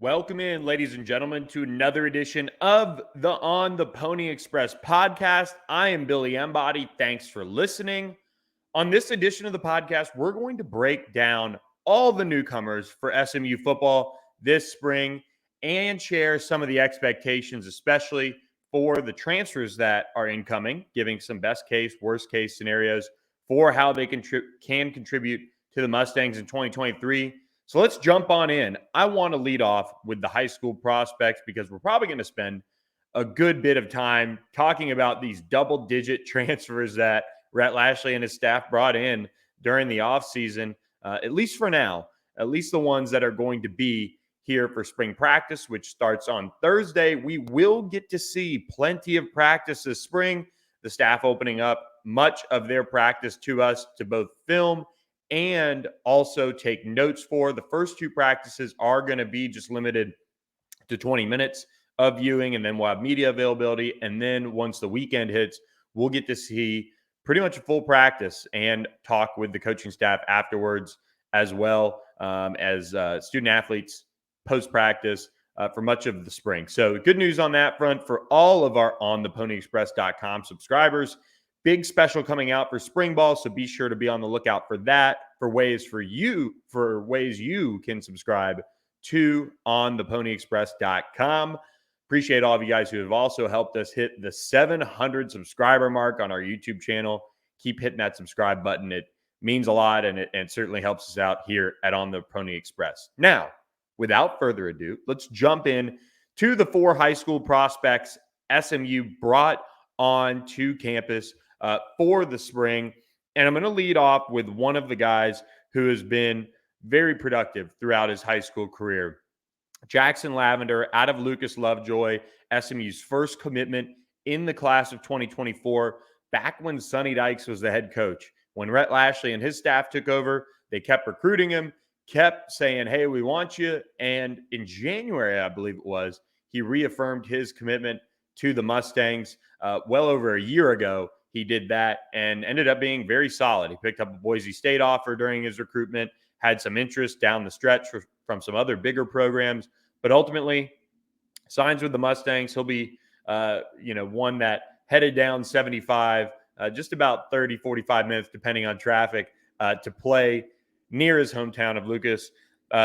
Welcome in, ladies and gentlemen, to another edition of the On the Pony Express podcast. I am Billy Embody. Thanks for listening. On this edition of the podcast, we're going to break down all the newcomers for SMU football this spring and share some of the expectations, especially for the transfers that are incoming, giving some best case, worst case scenarios for how they can contribute to the Mustangs in 2023. So let's jump on in. I want to lead off with the high school prospects because we're probably going to spend a good bit of time talking about these double-digit transfers that Rhett Lashley and his staff brought in during the offseason, at least for now, at least the ones that are going to be here for spring practice, which starts on Thursday. We will get to see plenty of practice this spring, the staff opening up much of their practice to us to both film and also take notes for. The first two practices are going to be just limited to 20 minutes of viewing, and then we'll have media availability. And then once the weekend hits, we'll get to see pretty much a full practice and talk with the coaching staff afterwards, as well as student athletes post-practice for much of the spring. So good news on that front for all of our ontheponyexpress.com subscribers. Big special coming out for spring ball, so be sure to be on the lookout for that, for ways you can subscribe to ontheponyexpress.com. Appreciate all of you guys who have also helped us hit the 700 subscriber mark on our YouTube channel. Keep hitting that subscribe button. It means a lot, and it certainly helps us out here at On the Pony Express. Now, without further ado, let's jump in to the four high school prospects SMU brought on to campus for the spring. And I'm going to lead off with one of the guys who has been very productive throughout his high school career. Jackson Lavender out of Lucas Lovejoy, SMU's first commitment in the class of 2024, back when Sonny Dykes was the head coach. When Rhett Lashley and his staff took over, they kept recruiting him, kept saying, hey, we want you. And in January, I believe it was, he reaffirmed his commitment to the Mustangs. Well over a year ago, he did that and ended up being very solid. He picked up a Boise State offer during his recruitment, had some interest down the stretch from some other bigger programs, but ultimately signs with the Mustangs. He'll be, one that headed down 75, just about 30, 45 minutes, depending on traffic, to play near his hometown of Lucas.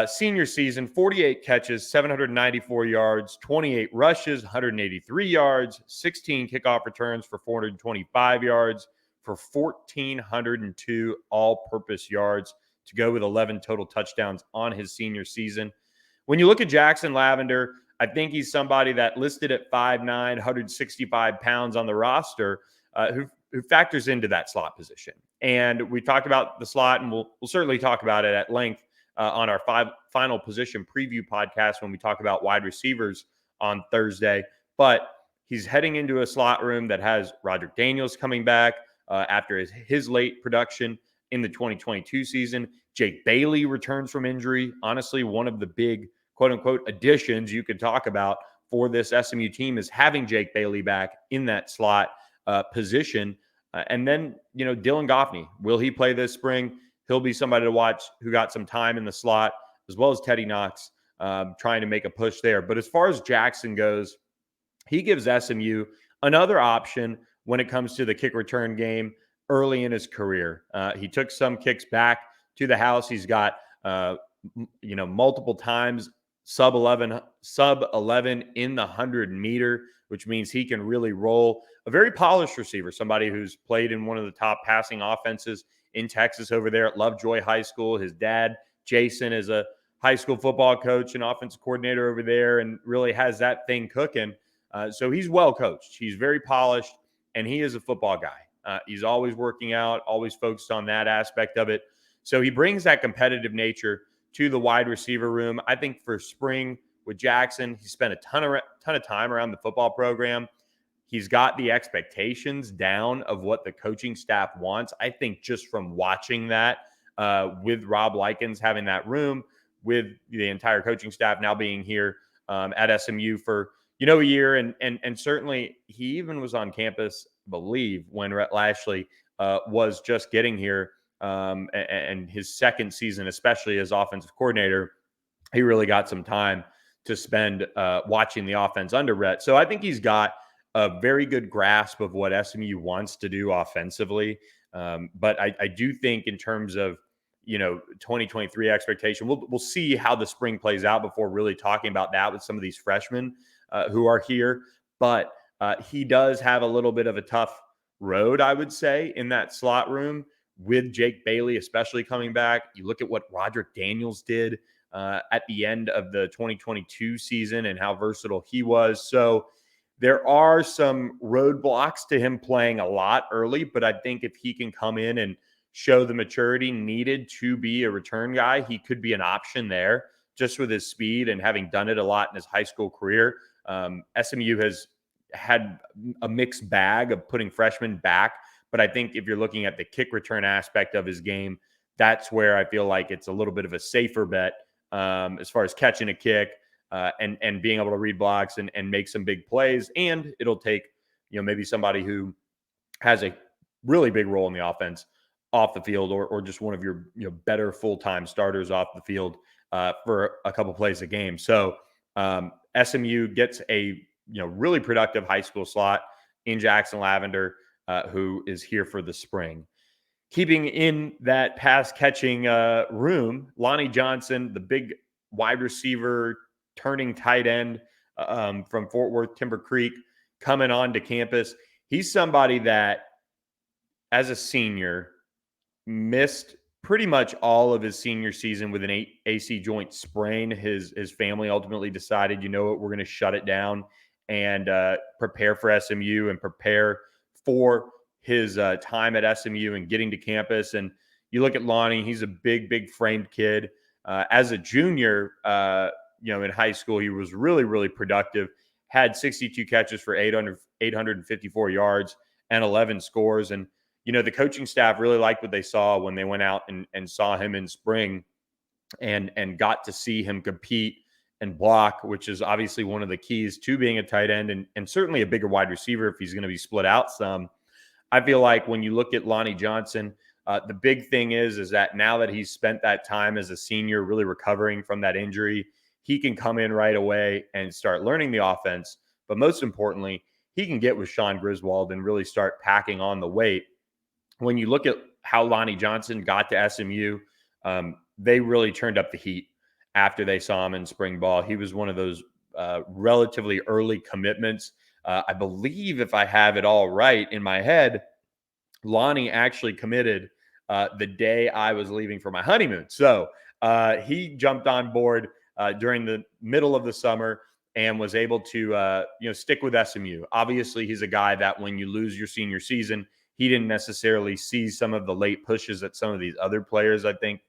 Senior season, 48 catches, 794 yards, 28 rushes, 183 yards, 16 kickoff returns for 425 yards, for 1,402 all-purpose yards, to go with 11 total touchdowns on his senior season. When you look at Jackson Lavender, I think he's somebody that listed at 5'9", 165 pounds on the roster, who factors into that slot position. And we talked about the slot, and we'll certainly talk about it at length on our final position preview podcast when we talk about wide receivers on Thursday. But he's heading into a slot room that has Roderick Daniels coming back after his late production in the 2022 season. Jake Bailey returns from injury. Honestly, one of the big quote-unquote additions you could talk about for this SMU team is having Jake Bailey back in that slot position. And then, Dylan Goffney, will he play this spring? He'll be somebody to watch who got some time in the slot, as well as Teddy Knox trying to make a push there. But as far as Jackson goes, he gives SMU another option when it comes to the kick return game early in his career. He took some kicks back to the house. He's got, multiple times sub 11 in the 100-meter, which means he can really roll. A very polished receiver, somebody who's played in one of the top passing offenses in Texas over there at Lovejoy High School. His dad, Jason, is a high school football coach and offensive coordinator over there and really has that thing cooking. So he's well coached. He's very polished, and he is a football guy. He's always working out, always focused on that aspect of it. So he brings that competitive nature to the wide receiver room. I think for spring with Jackson, he spent a ton of time around the football program. He's got the expectations down of what the coaching staff wants. I think just from watching that with Rob Likens having that room, with the entire coaching staff now being here at SMU for, a year. And certainly he even was on campus, I believe, when Rhett Lashley was just getting here and his second season, especially as offensive coordinator, he really got some time to spend watching the offense under Rhett. So I think he's got a very good grasp of what SMU wants to do offensively. But I do think in terms of 2023 expectation, we'll see how the spring plays out before really talking about that with some of these freshmen who are here. But he does have a little bit of a tough road, I would say, in that slot room with Jake Bailey, especially coming back. You look at what Roderick Daniels did at the end of the 2022 season and how versatile he was. So there are some roadblocks to him playing a lot early, but I think if he can come in and show the maturity needed to be a return guy, he could be an option there just with his speed and having done it a lot in his high school career. SMU has had a mixed bag of putting freshmen back, but I think if you're looking at the kick return aspect of his game, that's where I feel like it's a little bit of a safer bet as far as catching a kick and being able to read blocks and make some big plays. And it'll take, maybe somebody who has a really big role in the offense off the field or just one of your better full-time starters off the field for a couple plays a game. So SMU gets a really productive high school slot in Jackson Lavender who is here for the spring. Keeping in that pass catching room, Lonnie Johnson, the big wide receiver, turning tight end from Fort Worth Timber Creek, coming on to campus. He's somebody that, as a senior, missed pretty much all of his senior season with an AC joint sprain. His family ultimately decided, we're going to shut it down and prepare for SMU and prepare for his time at SMU and getting to campus. And you look at Lonnie, he's a big framed kid. As a junior, in high school, he was really, really productive, had 62 catches for 854 yards and 11 scores. And, the coaching staff really liked what they saw when they went out and saw him in spring and got to see him compete and block, which is obviously one of the keys to being a tight end and certainly a bigger wide receiver if he's going to be split out some. I feel like when you look at Lonnie Johnson, the big thing is that now that he's spent that time as a senior really recovering from that injury, he can come in right away and start learning the offense. But most importantly, he can get with Sean Griswold and really start packing on the weight. When you look at how Lonnie Johnson got to SMU, they really turned up the heat after they saw him in spring ball. He was one of those relatively early commitments. I believe, if I have it all right in my head, Lonnie actually committed the day I was leaving for my honeymoon. So he jumped on board during the middle of the summer and was able to stick with SMU. Obviously, he's a guy that when you lose your senior season, he didn't necessarily see some of the late pushes that some of these other players, I think,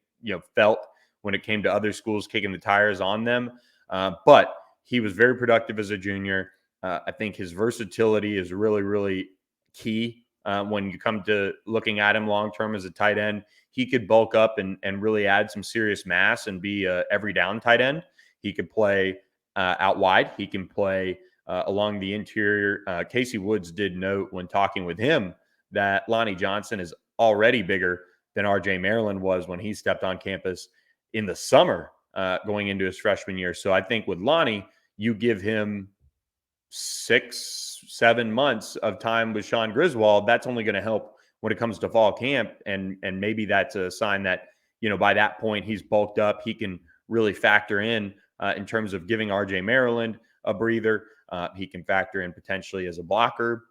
felt when it came to other schools kicking the tires on them. But he was very productive as a junior. I think his versatility is really, really key when you come to looking at him long-term as a tight end. He could bulk up and really add some serious mass and be a every down tight end. He could play out wide. He can play along the interior. Casey Woods did note when talking with him that Lonnie Johnson is already bigger than RJ Maryland was when he stepped on campus in the summer going into his freshman year. So I think with Lonnie, you give him 6-7 months of time with Sean Griswold. That's only going to help when it comes to fall camp. And maybe that's a sign that, by that point he's bulked up. He can really factor in terms of giving RJ Maryland a breather. He can factor in potentially as a blocker.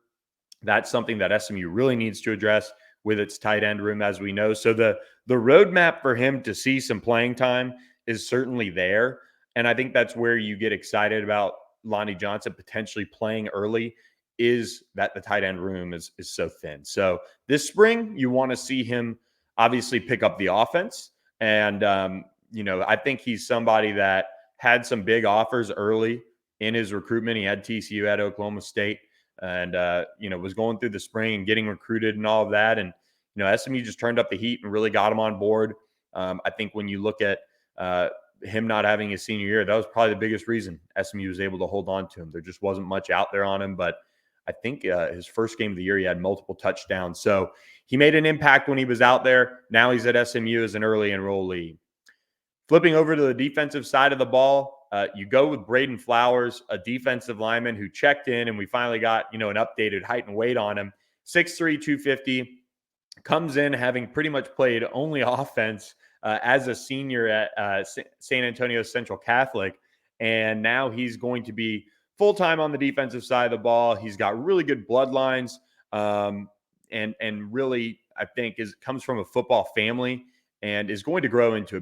That's something that SMU really needs to address with its tight end room, as we know. So the roadmap for him to see some playing time is certainly there. And I think that's where you get excited about Lonnie Johnson potentially playing early, is that the tight end room is so thin. So this spring, you want to see him obviously pick up the offense. And, I think he's somebody that had some big offers early in his recruitment. He had TCU, at Oklahoma State, and was going through the spring and getting recruited and all of that. And SMU just turned up the heat and really got him on board. I think when you look at him not having his senior year, that was probably the biggest reason SMU was able to hold on to him. There just wasn't much out there on him, but I think his first game of the year, he had multiple touchdowns. So he made an impact when he was out there. Now he's at SMU as an early enrollee. Flipping over to the defensive side of the ball, You go with Braden Flowers, a defensive lineman who checked in, and we finally got, an updated height and weight on him. 6'3", 250, comes in having pretty much played only offense as a senior at San Antonio Central Catholic. And now he's going to be full-time on the defensive side of the ball. He's got really good bloodlines, and really, I think, comes from a football family and is going to grow into a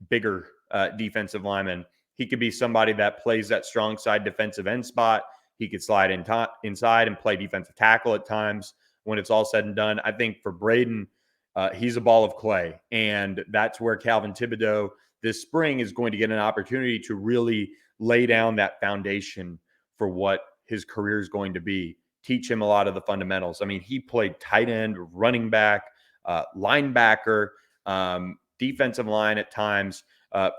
bigger defensive lineman. He could be somebody that plays that strong side defensive end spot. He could slide inside and play defensive tackle at times when it's all said and done. I think for Braden, he's a ball of clay. And that's where Calvin Thibodeau this spring is going to get an opportunity to really lay down that foundation for what his career is going to be. Teach him a lot of the fundamentals. I mean, he played tight end, running back, linebacker, defensive line at times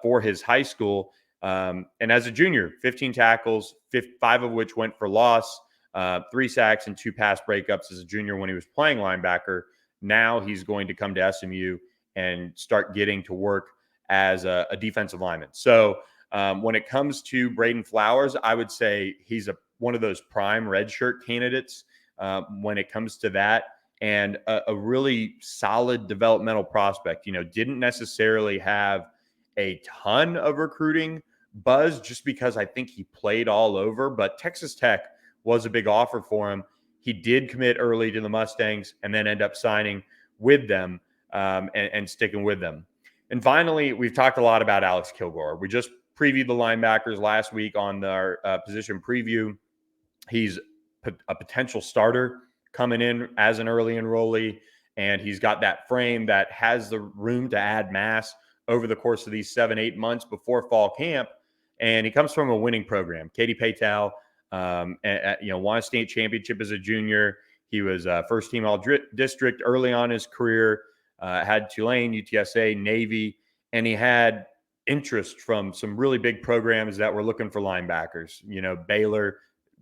for his high school. And as a junior, 15 tackles, 5 of which went for loss, 3 sacks and 2 pass breakups as a junior when he was playing linebacker. Now he's going to come to SMU and start getting to work as a defensive lineman. So when it comes to Braden Flowers, I would say he's one of those prime redshirt candidates when it comes to that, and a really solid developmental prospect. Didn't necessarily have a ton of recruiting buzz just because I think he played all over, but Texas Tech was a big offer for him. He did commit early to the Mustangs and then end up signing with them and sticking with them. And finally, we've talked a lot about Alex Kilgore. We just previewed the linebackers last week on our position preview. He's a potential starter coming in as an early enrollee, and he's got that frame that has the room to add mass over the course of these 7-8 months before fall camp. And he comes from a winning program. Katy Paytal, won a state championship as a junior. He was first team all district early on in his career, had Tulane, UTSA, Navy, and he had interest from some really big programs that were looking for linebackers. Baylor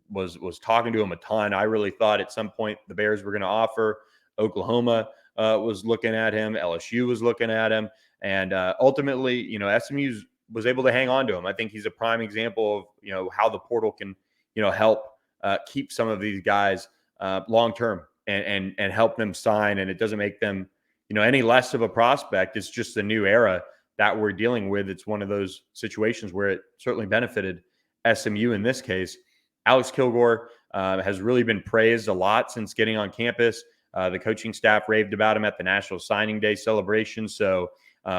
was talking to him a ton. I really thought at some point the Bears were going to offer. Oklahoma was looking at him. LSU was looking at him. And ultimately, SMU was able to hang on to him. I think he's a prime example of, how the portal can, help keep some of these guys long-term and help them sign. And it doesn't make them, any less of a prospect. It's just a new era that we're dealing with. It's one of those situations where it certainly benefited SMU in this case. Alex Kilgore has really been praised a lot since getting on campus. The coaching staff raved about him at the National Signing Day celebration. So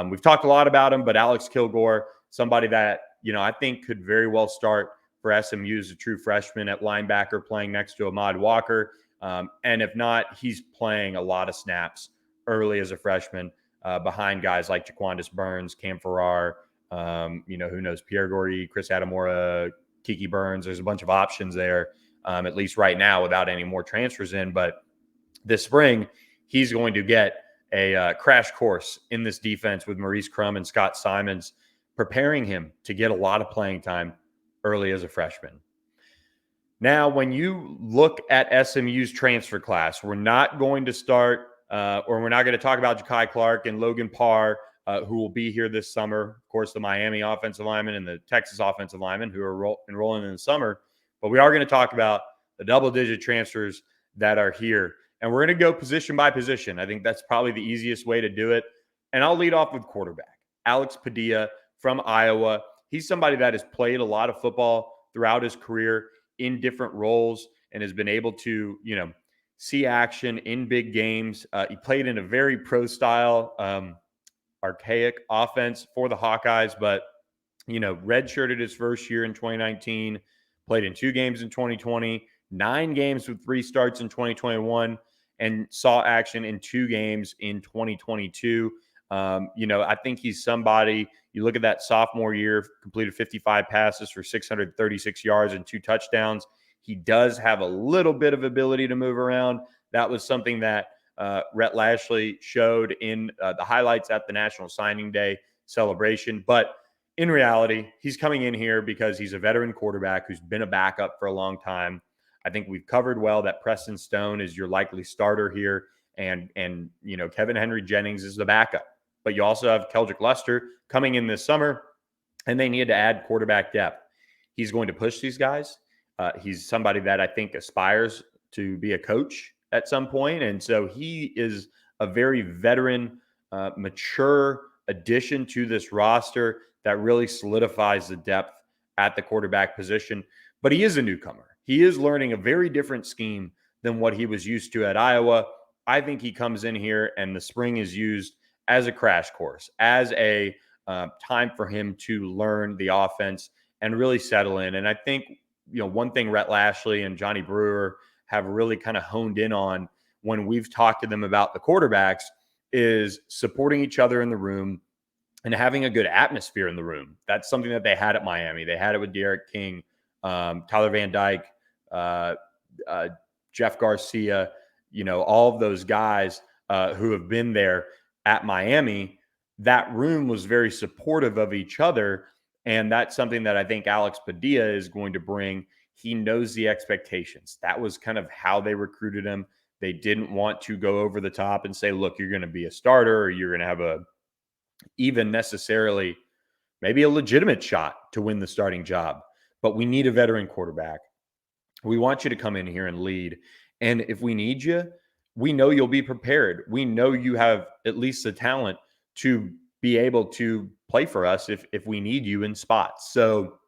we've talked a lot about him, but Alex Kilgore, somebody that, I think could very well start for SMU as a true freshman at linebacker, playing next to Ahmad Walker. And if not, he's playing a lot of snaps early as a freshman behind guys like Jaquandis Burns, Cam Farrar, who knows, Pierre Gordy, Chris Adamora, Kiki Burns. There's a bunch of options there, at least right now, without any more transfers in. But this spring, he's going to get a crash course in this defense with Maurice Crum and Scott Simons, preparing him to get a lot of playing time early as a freshman. Now, when you look at SMU's transfer class, we're not going to start we're not going to talk about Ja'Kai Clark and Logan Parr, who will be here this summer. Of course, the Miami offensive lineman and the Texas offensive lineman who are enrolling in the summer. But we are going to talk about the double-digit transfers that are here. And we're going to go position by position. I think that's probably the easiest way to do it. And I'll lead off with quarterback. Alex Padilla from Iowa. He's somebody that has played a lot of football throughout his career in different roles and has been able to, see action in big games. He played in a very pro-style, archaic offense for the Hawkeyes, but, redshirted his first year in 2019, played in 2 games in 2020, 9 games with 3 starts in 2021, and saw action in 2 games in 2022. I think he's somebody, you look at that sophomore year, completed 55 passes for 636 yards and 2 touchdowns. He does have a little bit of ability to move around. That was something that Rhett Lashley showed in the highlights at the National Signing Day celebration. But in reality, he's coming in here because he's a veteran quarterback who's been a backup for a long time. I think we've covered well that Preston Stone is your likely starter here. And Kevin Henry Jennings is the backup. But you also have Keldrick Luster coming in this summer. and they need to add quarterback depth. He's going to push these guys. He's somebody that I think aspires to be a coach at some point. And so he is a very veteran, mature addition to this roster that really solidifies the depth at the quarterback position. But he is a newcomer. He is learning a very different scheme than what he was used to at Iowa. I think he comes in here and the spring is used as a crash course, as a time for him to learn the offense and really settle in. And I think, one thing Rhett Lashley and Johnny Brewer have really kind of honed in on when we've talked to them about the quarterbacks is supporting each other in the room and having a good atmosphere in the room. That's something that they had at Miami. They had it with Derek King, Tyler Van Dyke, Jeff Garcia, all of those guys who have been there at Miami. That room was very supportive of each other. And that's something that I think Alex Padilla is going to bring. He knows the expectations. That was kind of how they recruited him. They didn't want to go over the top and say, look, you're going to be a starter, or you're going to have even necessarily maybe a legitimate shot to win the starting job. But we need a veteran quarterback. We want you to come in here and lead. And if we need you, we know you'll be prepared. We know you have at least the talent to be able to play for us if we need you in spots. So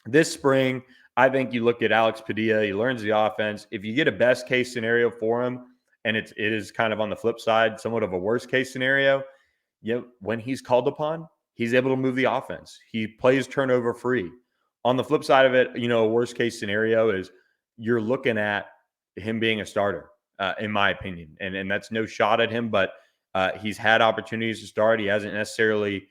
this spring, I think you look at Alex Padilla, he learns the offense. If you get a best case scenario for him, and it is kind of on the flip side, somewhat of a worst case scenario, when he's called upon, he's able to move the offense. He plays turnover free. On the flip side of it, a worst case scenario is you're looking at him being a starter, in my opinion. And that's no shot at him, but he's had opportunities to start. He hasn't necessarily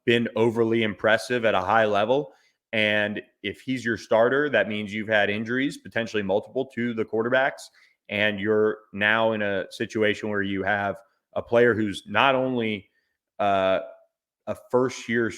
been overly impressive at a high level. And if he's your starter, that means you've had injuries, potentially multiple, to the quarterbacks. And you're now in a situation where you have a player who's not only a first-year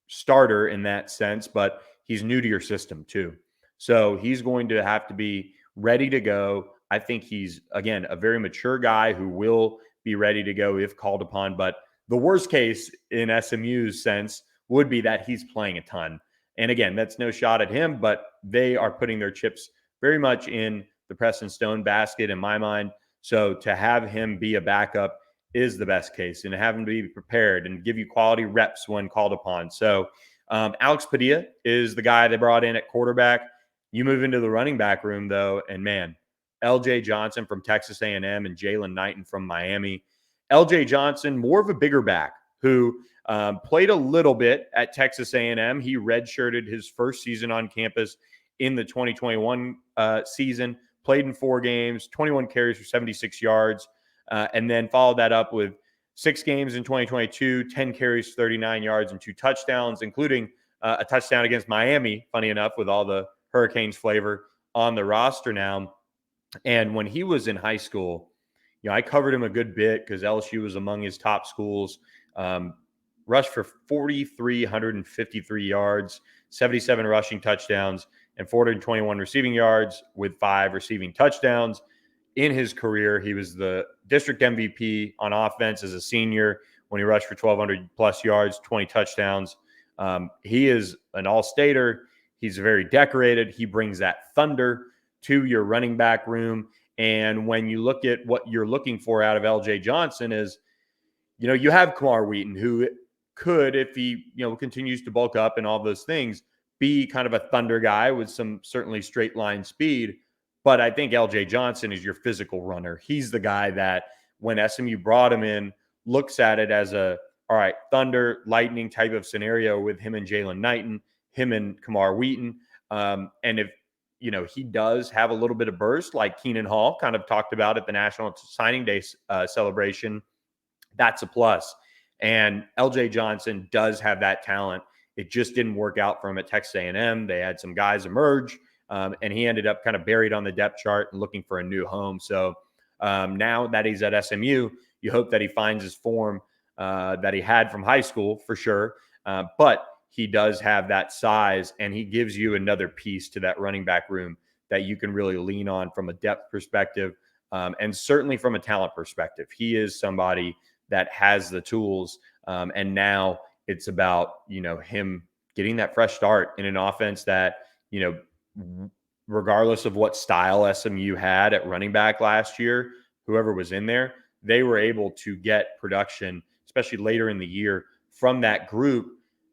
starter in that sense, but he's new to your system too. So he's going to have to be ready to go. I think he's, again, a very mature guy who will be ready to go if called upon. But the worst case in SMU's sense would be that he's playing a ton. And again, that's no shot at him, but they are putting their chips very much in the Preston Stone basket in my mind. So to have him be a backup is the best case, and to have him be prepared and give you quality reps when called upon. So Alex Padilla is the guy they brought in at quarterback. You move into the running back room, though, and man, L.J. Johnson from Texas A&M and Jalen Knighton from Miami. L.J. Johnson, more of a bigger back who played a little bit at Texas A&M. He redshirted his first season on campus in the 2021 season, played in 4 games, 21 carries for 76 yards, and then followed that up with 6 games in 2022, 10 carries, 39 yards, and 2 touchdowns, including a touchdown against Miami, funny enough, with all the Hurricanes flavor on the roster now. And when he was in high school, I covered him a good bit because LSU was among his top schools. Rushed for 4,353 yards, 77 rushing touchdowns, and 421 receiving yards with 5 receiving touchdowns. In his career, he was the district MVP on offense as a senior when he rushed for 1,200 plus yards, 20 touchdowns. He is an all-stater. He's very decorated. He brings that thunder to your running back room. And when you look at what you're looking for out of L.J. Johnson is, you have Kamar Wheaton, who could, if he, continues to bulk up and all those things, be kind of a thunder guy with some certainly straight line speed. But I think L.J. Johnson is your physical runner. He's the guy that when SMU brought him in, looks at it as all right, thunder, lightning type of scenario with him and Jalen Knighton, him and Kamar Wheaton. And if, he does have a little bit of burst like Keenan Hall kind of talked about at the National Signing Day celebration, that's a plus. And L.J. Johnson does have that talent. It just didn't work out for him at Texas A&M. They had some guys emerge. And he ended up kind of buried on the depth chart and looking for a new home. So now that he's at SMU, you hope that he finds his form that he had from high school for sure. But he does have that size, and he gives you another piece to that running back room that you can really lean on from a depth perspective and certainly from a talent perspective. He is somebody that has the tools, and now it's about him getting that fresh start in an offense that, regardless of what style SMU had at running back last year, whoever was in there, they were able to get production, especially later in the year, from that group,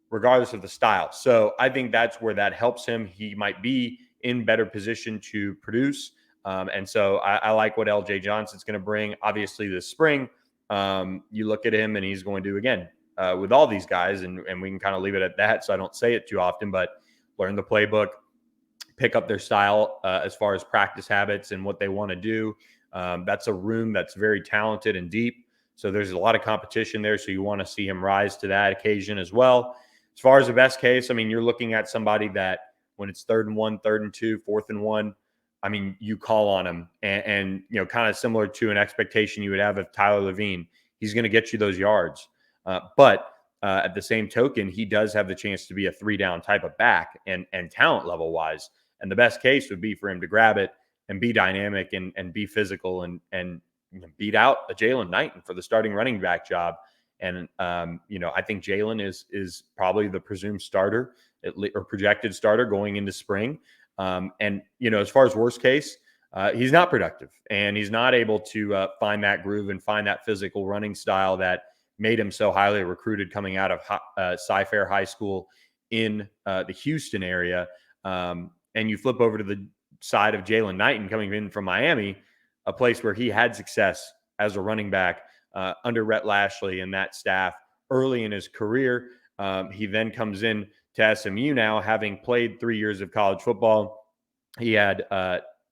regardless of the style. So I think that's where that helps him. He might be in better position to produce. And so I like what LJ Johnson's going to bring. Obviously, this spring, you look at him and he's going to, again, with all these guys, and we can kind of leave it at that so I don't say it too often, but learn the playbook, pick up their style as far as practice habits and what they want to do. That's a room that's very talented and deep. So there's a lot of competition there. So you want to see him rise to that occasion as well. As far as the best case, I mean, you're looking at somebody that when it's 3rd and 1, 3rd and 2, 4th and 1, I mean, you call on him and kind of similar to an expectation you would have of Tyler Levine. He's going to get you those yards. But at the same token, he does have the chance to be a 3-down type of back and talent level wise. And the best case would be for him to grab it and be dynamic and be physical and beat out a Jalen Knighton for the starting running back job. And, I think Jalen is probably the presumed starter or projected starter going into spring. As far as worst case, he's not productive and he's not able to find that groove and find that physical running style that made him so highly recruited coming out of Cy-Fair High School in the Houston area. And you flip over to the side of Jalen Knighton coming in from Miami, a place where he had success as a running back under Rhett Lashley and that staff early in his career. He then comes in to SMU now, having played 3 years of college football. He had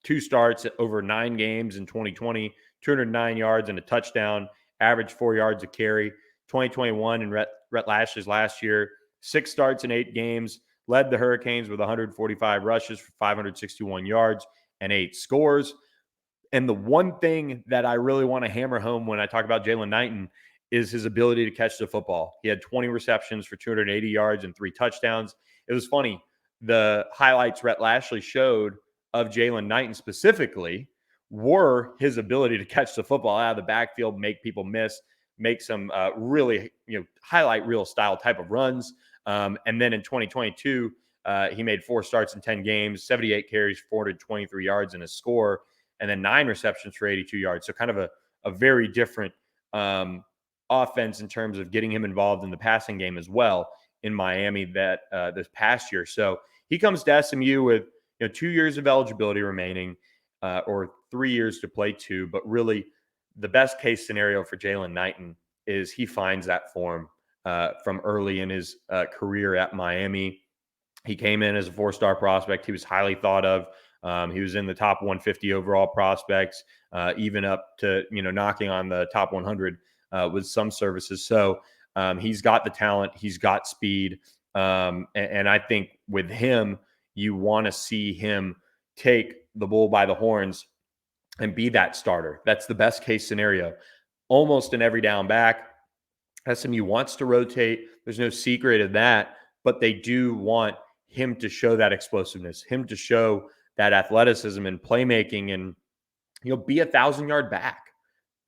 2 starts over 9 games in 2020, 209 yards and a touchdown, averaged 4 yards a carry. 2021 and Rhett Lashley's last year, 6 starts in 8 games, led the Hurricanes with 145 rushes for 561 yards and 8 scores. And the one thing that I really want to hammer home when I talk about Jalen Knighton is his ability to catch the football. He had 20 receptions for 280 yards and 3 touchdowns. It was funny. The highlights Rhett Lashley showed of Jalen Knighton specifically were his ability to catch the football out of the backfield, make people miss, make some really, highlight reel style type of runs. And then in 2022, he made 4 starts in 10 games, 78 carries, 423 yards and a score, and then 9 receptions for 82 yards. So kind of a very different offense in terms of getting him involved in the passing game as well in Miami that this past year. So he comes to SMU with 2 years of eligibility remaining, or 3 years to play 2. But really, the best case scenario for Jalen Knighton is he finds that form from early in his career at Miami. He came in as a 4-star prospect. He was highly thought of. He was in the top 150 overall prospects, even up to, knocking on the top 100 with some services. So he's got the talent. He's got speed. And I think with him, you want to see him take the bull by the horns and be that starter. That's the best case scenario. Almost an every down back. SMU wants to rotate. There's no secret of that, but they do want him to show that explosiveness, him to show that athleticism and playmaking and, be 1,000-yard back.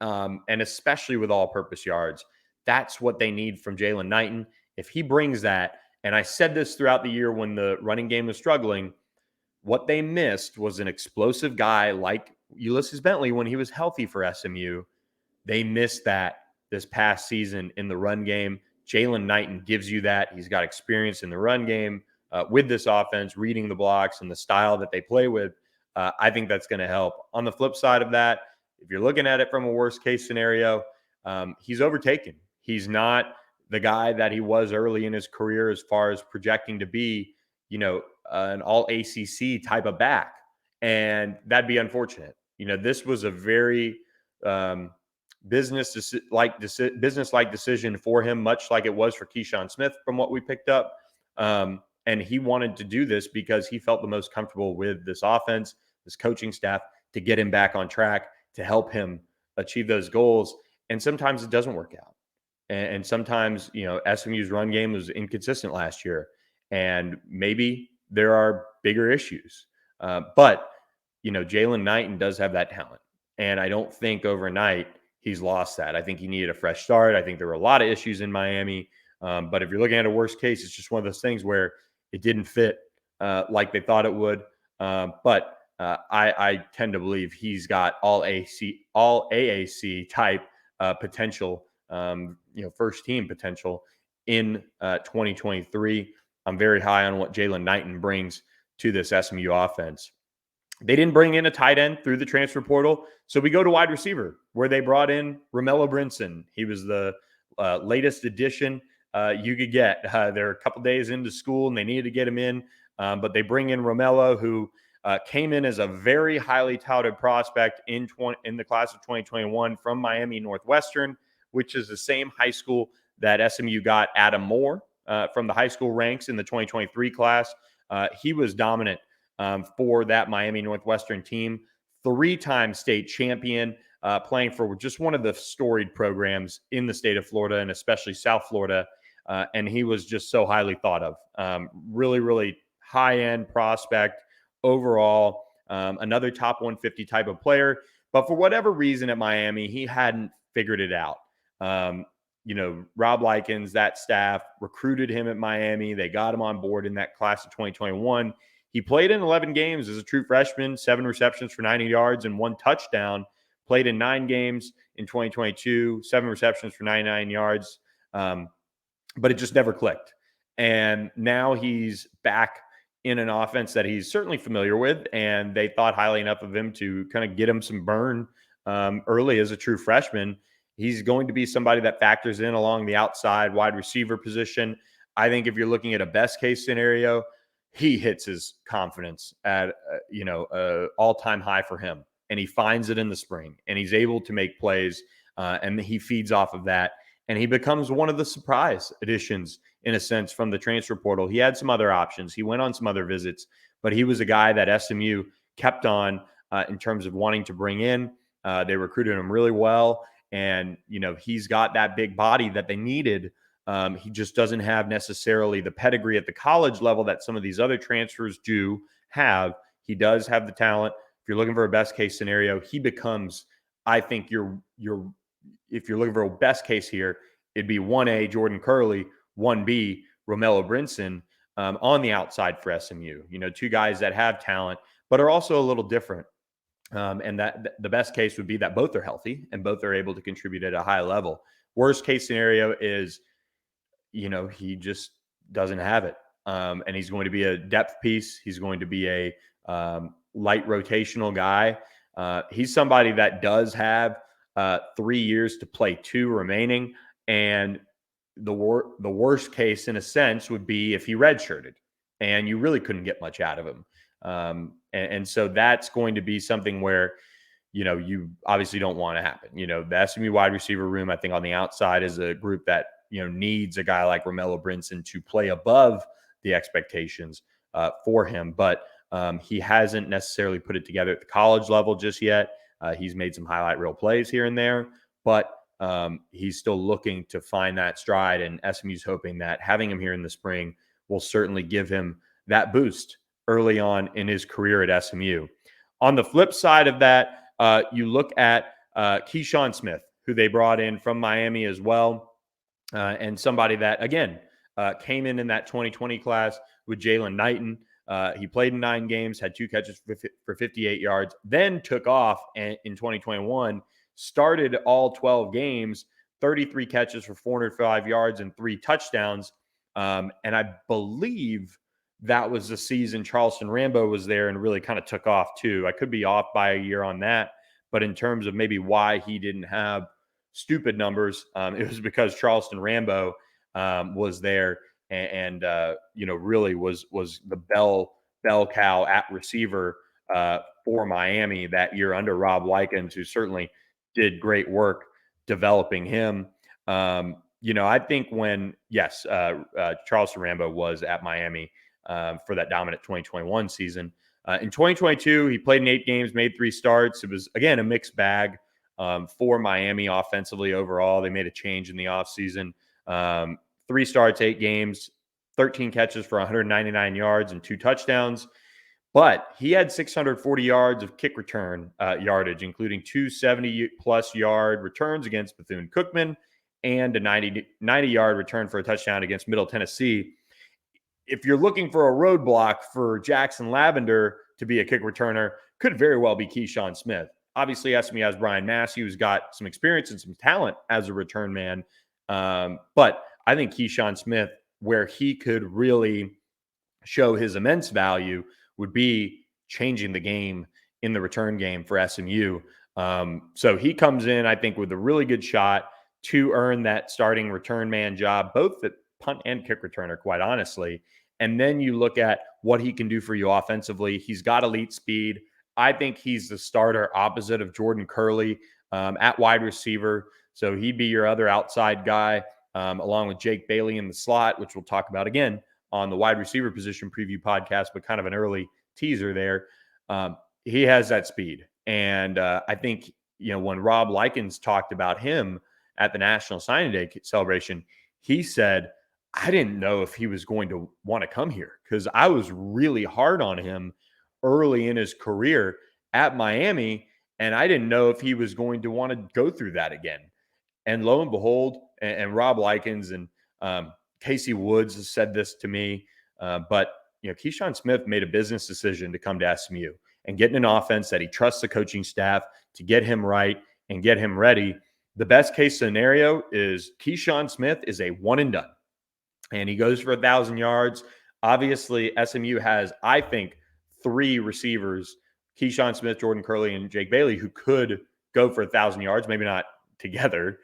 And especially with all-purpose yards, that's what they need from Jalen Knighton. If he brings that, and I said this throughout the year when the running game was struggling, what they missed was an explosive guy like Ulysses Bentley when he was healthy for SMU. They missed that this past season in the run game. Jalen Knighton gives you that. He's got experience in the run game with this offense, reading the blocks and the style that they play with. I think that's going to help. On the flip side of that, if you're looking at it from a worst case scenario, he's overtaken. He's not the guy that he was early in his career as far as projecting to be, an all ACC type of back. And that'd be unfortunate. This was a very business-like decision for him, much like it was for Keyshawn Smith from what we picked up. And he wanted to do this because he felt the most comfortable with this offense, this coaching staff, to get him back on track, to help him achieve those goals. And sometimes it doesn't work out. And sometimes, SMU's run game was inconsistent last year. And maybe there are bigger issues. But Jalen Knighton does have that talent. And I don't think overnight he's lost that. I think he needed a fresh start. I think there were a lot of issues in Miami. But if you're looking at a worst case, it's just one of those things where it didn't fit like they thought it would. I tend to believe he's got all AAC type potential, first team potential in 2023. I'm very high on what Jalen Knighton brings to this SMU offense. They didn't bring in a tight end through the transfer portal. So we go to wide receiver, where they brought in Romello Brinson. He was the latest addition you could get. They're a couple days into school, and they needed to get him in. But they bring in Romello, who came in as a very highly touted prospect in the class of 2021 from Miami Northwestern, which is the same high school that SMU got Adam Moore from the high school ranks in the 2023 class. He was dominant for that Miami Northwestern team, 3-time state champion, playing for just one of the storied programs in the state of Florida, and especially South Florida. And he was just so highly thought of. Really, really high-end prospect overall, another top 150 type of player. But for whatever reason at Miami, he hadn't figured it out. Rob Likens, that staff, recruited him at Miami. They got him on board in that class of 2021. He played in 11 games as a true freshman, 7 receptions for 90 yards and 1 touchdown. Played in 9 games in 2022, 7 receptions for 99 yards. But it just never clicked. And now he's back in an offense that he's certainly familiar with, and they thought highly enough of him to kind of get him some burn early as a true freshman. He's going to be somebody that factors in along the outside wide receiver position. I think if you're looking at a best case scenario, he hits his confidence at all-time high for him, and he finds it in the spring, and he's able to make plays, and he feeds off of that, and he becomes one of the surprise additions in a sense from the transfer portal. He had some other options. He went on some other visits, but he was a guy that SMU kept on in terms of wanting to bring in. They recruited him really well, and he's got that big body that they needed. He just doesn't have necessarily the pedigree at the college level that some of these other transfers do have. He does have the talent. If you're looking for a best case scenario, he becomes, I think if you're looking for a best case here, it'd be 1A Jordan Curley, 1B Romello Brinson on the outside for SMU. 2 guys that have talent, but are also a little different. And that the best case would be that both are healthy and both are able to contribute at a high level. Worst case scenario is, he just doesn't have it. And he's going to be a depth piece. He's going to be a light rotational guy. He's somebody that does have 3 years to play 2 remaining. And the worst case, in a sense, would be if he redshirted and you really couldn't get much out of him. And so that's going to be something where, you obviously don't want to happen. The SMU wide receiver room, I think on the outside, is a group that, needs a guy like Romello Brinson to play above the expectations for him. But he hasn't necessarily put it together at the college level just yet. He's made some highlight reel plays here and there, but he's still looking to find that stride. And SMU's hoping that having him here in the spring will certainly give him that boost early on in his career at SMU. On the flip side of that, you look at Keyshawn Smith, who they brought in from Miami as well. And somebody that, again, came in that 2020 class with Jalen Knighton. He played in 9 games, had 2 catches for 58 yards, then took off in 2021, started all 12 games, 33 catches for 405 yards and 3 touchdowns. And I believe that was the season Charleston Rambo was there and really kind of took off too. I could be off by a year on that, but in terms of maybe why he didn't have stupid numbers, it was because Charleston Rambo was there and really was the bell cow at receiver for Miami that year under Rob Likens, who certainly did great work developing him. I think Charleston Rambo was at Miami for that dominant 2021 season. In 2022, he played in 8 games, made 3 starts. It was, again, a mixed bag for Miami offensively overall. They made a change in the offseason. 3 starts, 8 games, 13 catches for 199 yards and 2 touchdowns. But he had 640 yards of kick return yardage, including 2 70-plus yard returns against Bethune-Cookman and a 90-yard return for a touchdown against Middle Tennessee. If you're looking for a roadblock for Jackson Lavender to be a kick returner, could very well be Keyshawn Smith. Obviously, SMU has Brian Massey, who's got some experience and some talent as a return man. But I think Keyshawn Smith, where he could really show his immense value, would be changing the game in the return game for SMU. So he comes in, I think, with a really good shot to earn that starting return man job, both at punt and kick returner, quite honestly. And then you look at what he can do for you offensively. He's got elite speed. I think he's the starter opposite of Jordan Curley at wide receiver. So he'd be your other outside guy, along with Jake Bailey in the slot, which we'll talk about again on the wide receiver position preview podcast, but kind of an early teaser there. He has that speed. And I think, when Rob Likens talked about him at the National Signing Day celebration, he said, I didn't know if he was going to want to come here because I was really hard on him early in his career at Miami, and I didn't know if he was going to want to go through that again. And lo and behold, and Rob Likens and Casey Woods has said this to me, but Keyshawn Smith made a business decision to come to SMU and get in an offense that he trusts the coaching staff to get him right and get him ready. The best case scenario is Keyshawn Smith is a one and done, and he goes for 1,000 yards. Obviously, SMU has, I think, 3 receivers, Keyshawn Smith, Jordan Curley, and Jake Bailey, who could go for 1,000 yards, maybe not together,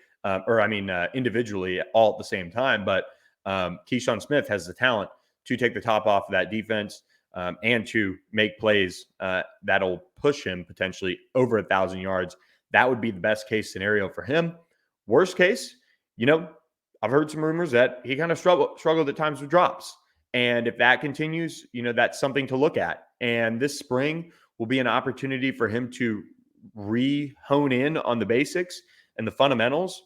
individually all at the same time. But Keyshawn Smith has the talent to take the top off of that defense and to make plays that'll push him potentially over 1,000 yards. That would be the best case scenario for him. Worst case, I've heard some rumors that he kind of struggled at times with drops. And if that continues, that's something to look at. And this spring will be an opportunity for him to hone in on the basics and the fundamentals.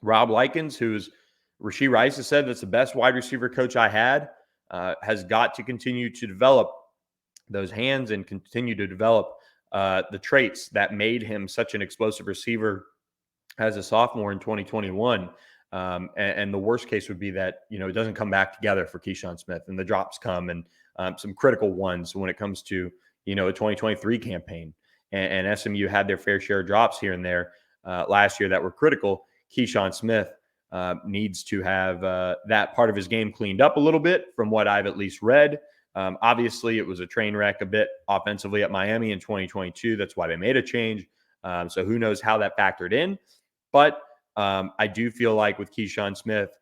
Rob Likens, who's Rashee Rice has said that's the best wide receiver coach I had, has got to continue to develop those hands and continue to develop the traits that made him such an explosive receiver as a sophomore in 2021. And the worst case would be that, it doesn't come back together for Keyshawn Smith and the drops come and some critical ones when it comes to, a 2023 campaign. And SMU had their fair share of drops here and there last year that were critical. Keyshawn Smith needs to have that part of his game cleaned up a little bit from what I've at least read. Obviously, it was a train wreck a bit offensively at Miami in 2022. That's why they made a change. So who knows how that factored in. But I do feel like with Keyshawn Smith,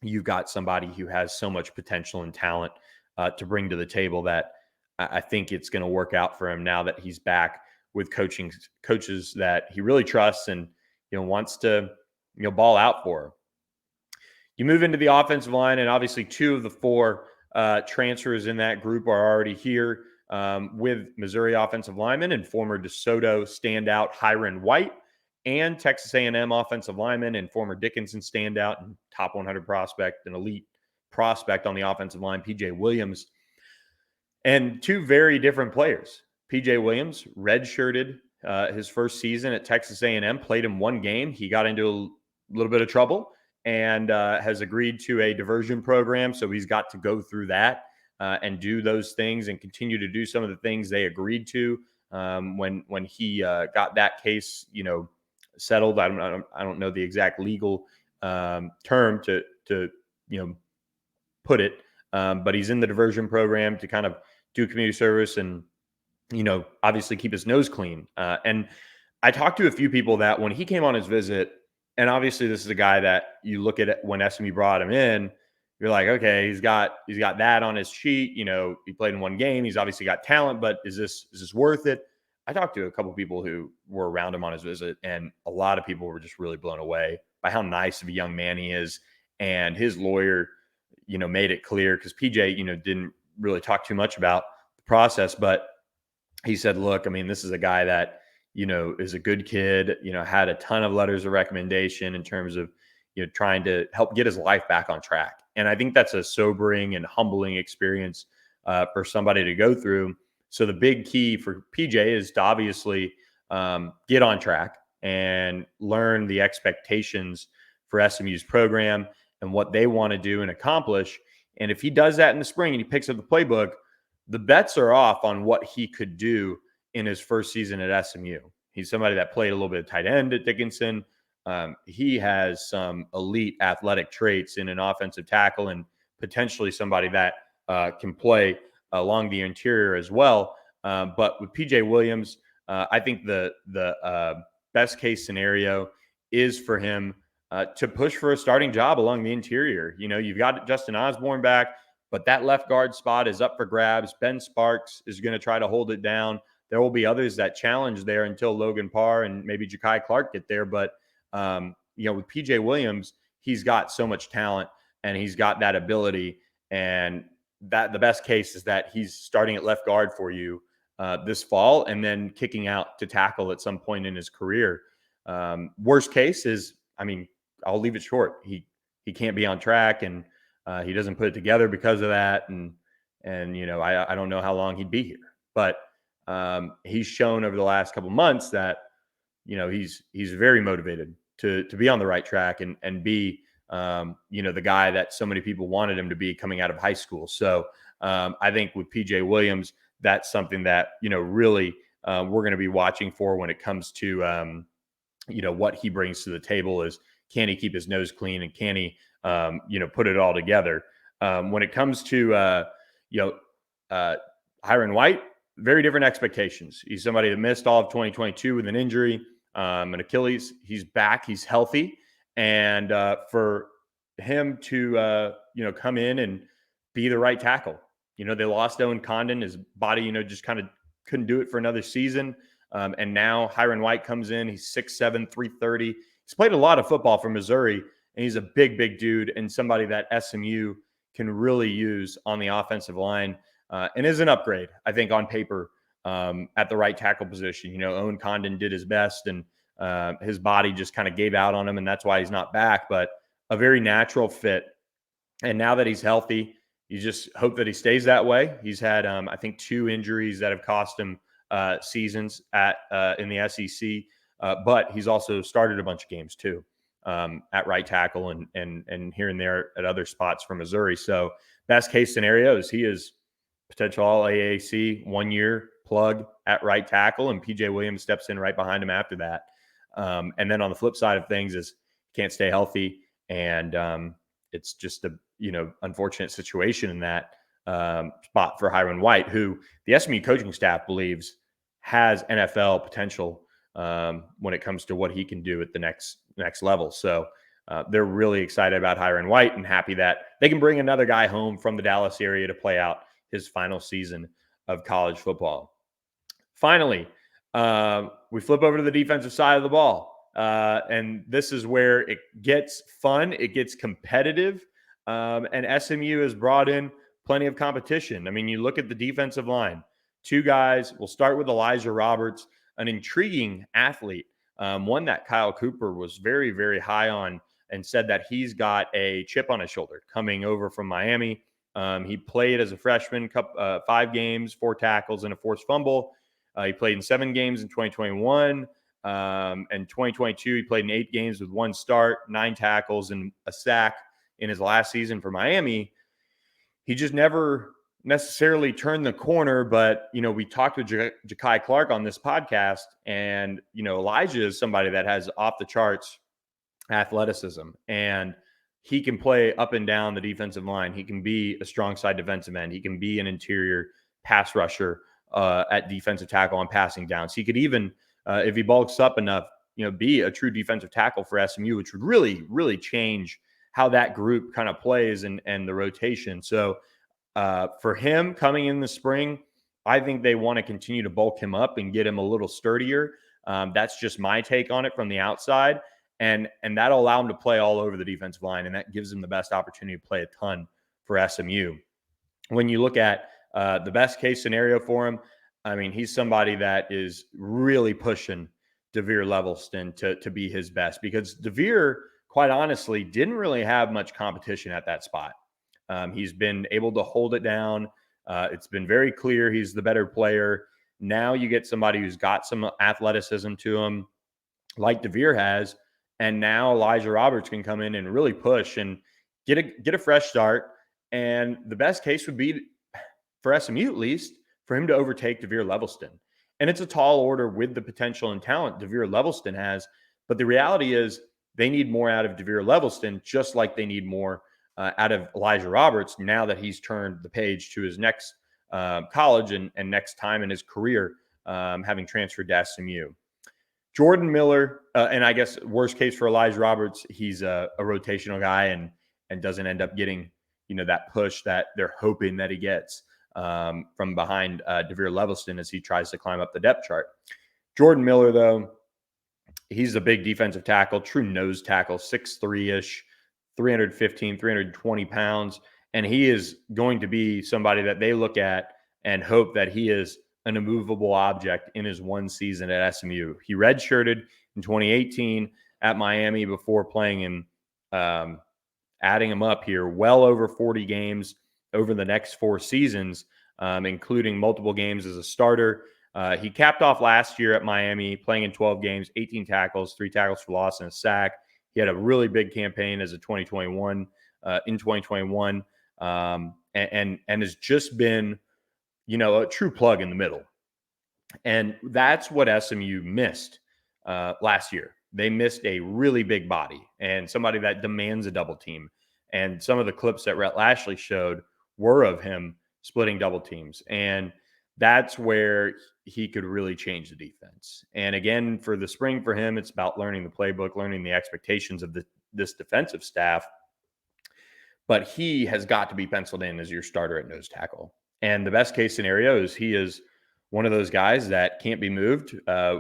you've got somebody who has so much potential and talent to bring to the table that I think it's going to work out for him now that he's back with coaches that he really trusts and wants to ball out for. You move into the offensive line, and obviously 2 of the 4 transfers in that group are already here with Missouri offensive lineman and former DeSoto standout Hiron White, and Texas A&M offensive lineman and former Dickinson standout and top 100 prospect, an elite prospect on the offensive line, P.J. Williams. And 2 very different players. P.J. Williams redshirted his first season at Texas A&M, played in 1 game. He got into a little bit of trouble and has agreed to a diversion program. So he's got to go through that and do those things and continue to do some of the things they agreed to when he got that case, settled. I don't know the exact legal term to put it, but he's in the diversion program to kind of do community service and obviously keep his nose clean. And I talked to a few people that when he came on his visit, and obviously this is a guy that you look at it when SMU brought him in, you're like, okay, he's got that on his sheet. He played in 1 game. He's obviously got talent, but is this worth it? I talked to a couple of people who were around him on his visit, and a lot of people were just really blown away by how nice of a young man he is. And his lawyer, made it clear because PJ, didn't really talk too much about the process, but he said, look, this is a guy that, is a good kid, had a ton of letters of recommendation in terms of, trying to help get his life back on track. And I think that's a sobering and humbling experience for somebody to go through. So the big key for PJ is to obviously get on track and learn the expectations for SMU's program and what they want to do and accomplish. And if he does that in the spring and he picks up the playbook, the bets are off on what he could do in his first season at SMU. He's somebody that played a little bit of tight end at Dickinson. He has some elite athletic traits in an offensive tackle and potentially somebody that can play along the interior as well. But with PJ Williams, I think the best case scenario is for him to push for a starting job along the interior. You know, you've got Justin Osborne back, but that left guard spot is up for grabs. Ben Sparks is going to try to hold it down. There will be others that challenge there until Logan Parr and maybe Ja'Kai Clark get there. But, you know, with PJ Williams, he's got so much talent and he's got that ability. And that the best case is that he's starting at left guard for you this fall and then kicking out to tackle at some point in his career. Worst case is, I mean, I'll leave it short. He can't be on track and he doesn't put it together because of that. And you know, I don't know how long he'd be here, but he's shown over the last couple of months that, you know, he's very motivated to be on the right track and be, you know, the guy that so many people wanted him to be coming out of high school. So I think with PJ Williams, that's something that, you know, really we're going to be watching for when it comes to, you know, what he brings to the table is, can he keep his nose clean and can he, you know, put it all together? When it comes to, you know, Hiron White, very different expectations. He's somebody that missed all of 2022 with an injury, an Achilles. He's back. He's healthy. And for him to, you know, come in and be the right tackle, you know, they lost Owen Condon. His body, you know, just kind of couldn't do it for another season. And now Hiron White comes in. He's 6'7", 330. He's played a lot of football for Missouri, and he's a big, big dude and somebody that SMU can really use on the offensive line and is an upgrade, I think, on paper at the right tackle position. You know, Owen Condon did his best, and his body just kind of gave out on him, and that's why he's not back, but a very natural fit. And now that he's healthy, you just hope that he stays that way. He's had, I think, 2 injuries that have cost him seasons in the SEC. But he's also started a bunch of games too at right tackle and here and there at other spots for Missouri. So best case scenario is he is potential all AAC 1-year plug at right tackle, and PJ Williams steps in right behind him after that. And then on the flip side of things is can't stay healthy, and it's just a, you know, unfortunate situation in that spot for Hiron White, who the SMU coaching staff believes has NFL potential when it comes to what he can do at the next level. So they're really excited about Hiron White and happy that they can bring another guy home from the Dallas area to play out his final season of college football. Finally, we flip over to the defensive side of the ball. And this is where it gets fun. It gets competitive. And SMU has brought in plenty of competition. I mean, you look at the defensive line, 2 guys. We'll start with Elijah Roberts, an intriguing athlete, one that Kyle Cooper was very, very high on and said that he's got a chip on his shoulder coming over from Miami. He played as a freshman, 5 games, 4 tackles, and a forced fumble. He played in 7 games in 2021. And 2022, he played in 8 games with 1 start, 9 tackles, and a sack in his last season for Miami. He just never necessarily turned the corner, but, you know, we talked with Ja'Kai Clark on this podcast, and, you know, Elijah is somebody that has off the charts athleticism, and he can play up and down the defensive line. He can be a strong side defensive end. He can be an interior pass rusher at defensive tackle on passing downs. He could even, if he bulks up enough, you know, be a true defensive tackle for SMU, which would really, really change how that group kind of plays and the rotation. So for him coming in the spring, I think they want to continue to bulk him up and get him a little sturdier. That's just my take on it from the outside. And that'll allow him to play all over the defensive line, and that gives him the best opportunity to play a ton for SMU. When you look at the best case scenario for him, I mean, he's somebody that is really pushing DeVere Levelston to be his best, because DeVere, quite honestly, didn't really have much competition at that spot. He's been able to hold it down. It's been very clear he's the better player. Now you get somebody who's got some athleticism to him, like DeVere has, And now Elijah Roberts can come in and really push and get a fresh start. And the best case would be, for SMU at least, for him to overtake DeVere Levelston. And it's a tall order with the potential and talent DeVere Levelston has. But the reality is they need more out of DeVere Levelston, just like they need more out of Elijah Roberts now that he's turned the page to his next college and next time in his career, having transferred to SMU. Jordan Miller, and I guess worst case for Elijah Roberts, he's a rotational guy and doesn't end up getting that push that they're hoping that he gets from behind DeVere Levelston as he tries to climb up the depth chart. Jordan Miller, though, he's a big defensive tackle, true nose tackle, 6'3-ish, 315, 320 pounds. And he is going to be somebody that they look at and hope that he is an immovable object in his one season at SMU. He redshirted in 2018 at Miami before playing in, adding him up here, well over 40 games over the next 4 seasons, including multiple games as a starter. He capped off last year at Miami, playing in 12 games, 18 tackles, 3 tackles for loss, and a sack. He had a really big campaign as a 2021 in 2021, and has just been, a true plug in the middle. And that's what SMU missed last year. They missed a really big body and somebody that demands a double team. And some of the clips that Rhett Lashley showed were of him splitting double teams. And that's where he could really change the defense. And again, for the spring for him, it's about learning the playbook, learning the expectations of this defensive staff. But he has got to be penciled in as your starter at nose tackle. And the best case scenario is he is one of those guys that can't be moved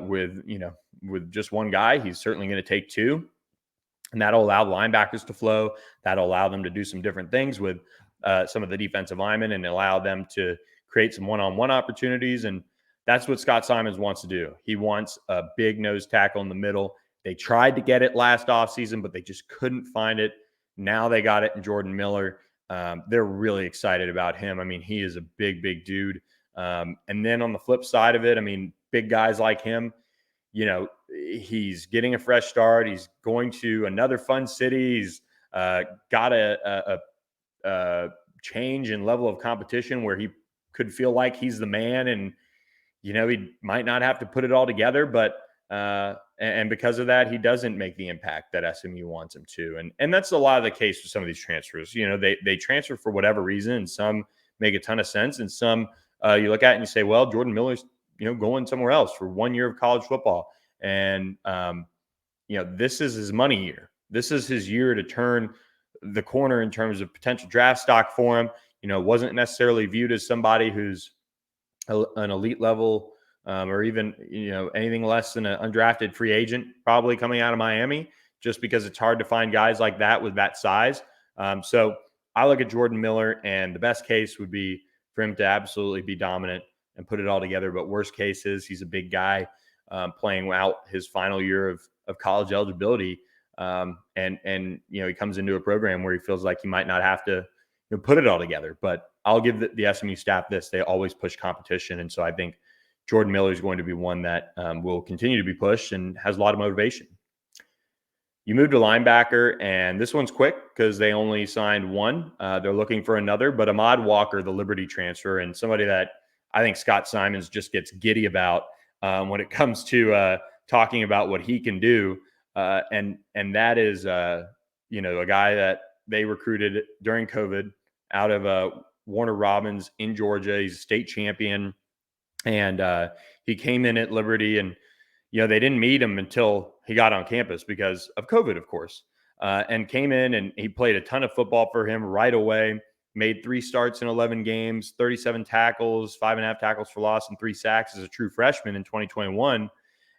with just one guy. He's certainly going to take 2. And that'll allow linebackers to flow. That'll allow them to do some different things with some of the defensive linemen and allow them to create some one-on-one opportunities. And that's what Scott Simons wants to do. He wants a big nose tackle in the middle. They tried to get it last offseason, but they just couldn't find it. Now they got it in Jordan Miller. They're really excited about him. I mean, he is a big, big dude. And then on the flip side of it, I mean, big guys like him, he's getting a fresh start. He's going to another fun city. He's got a change in level of competition where he could feel like he's the man, and he might not have to put it all together, but and because of that, he doesn't make the impact that SMU wants him to. And that's a lot of the case for some of these transfers. They transfer for whatever reason, and some make a ton of sense, and some you look at it and you say, well, Jordan Miller's going somewhere else for 1 year of college football, and this is his money year. This is his year to turn the corner in terms of potential draft stock for him. Wasn't necessarily viewed as somebody who's an elite level or even anything less than an undrafted free agent probably coming out of Miami, just because it's hard to find guys like that with that size. So I look at Jordan Miller, and the best case would be for him to absolutely be dominant and put it all together. But worst case is he's a big guy playing out his final year of college eligibility. And he comes into a program where he feels like he might not have to put it all together. But I'll give the SMU staff this. They always push competition. And so I think Jordan Miller is going to be one that will continue to be pushed and has a lot of motivation. You move to linebacker, and this one's quick because they only signed one. They're looking for another, but Ahmad Walker, the Liberty transfer, and somebody that I think Scott Simons just gets giddy about when it comes to talking about what he can do. And that is, a guy that they recruited during COVID out of Warner Robins in Georgia. He's a state champion, and he came in at Liberty, and they didn't meet him until he got on campus because of COVID, of course, and came in and he played a ton of football for him right away. Made 3 starts in 11 games, 37 tackles, 5.5 tackles for loss, and 3 sacks as a true freshman in 2021.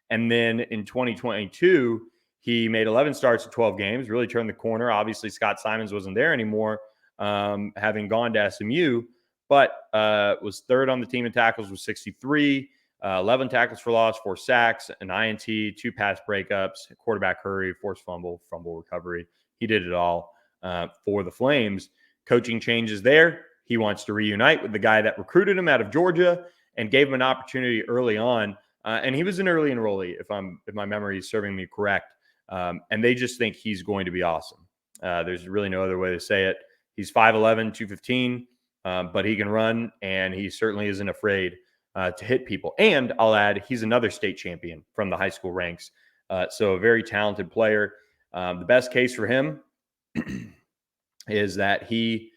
And then in 2022, he made 11 starts in 12 games, really turned the corner. Obviously, Scott Simons wasn't there anymore, having gone to SMU, but was 3rd on the team in tackles with 63, 11 tackles for loss, 4 sacks, an INT, 2 pass breakups, quarterback hurry, forced fumble recovery. He did it all for the Flames. Coaching changes there. He wants to reunite with the guy that recruited him out of Georgia and gave him an opportunity early on. And he was an early enrollee, if my memory is serving me correct. And they just think he's going to be awesome. There's really no other way to say it. He's 5'11", 215, but he can run, and he certainly isn't afraid to hit people. And I'll add, he's another state champion from the high school ranks. So a very talented player. The best case for him is that he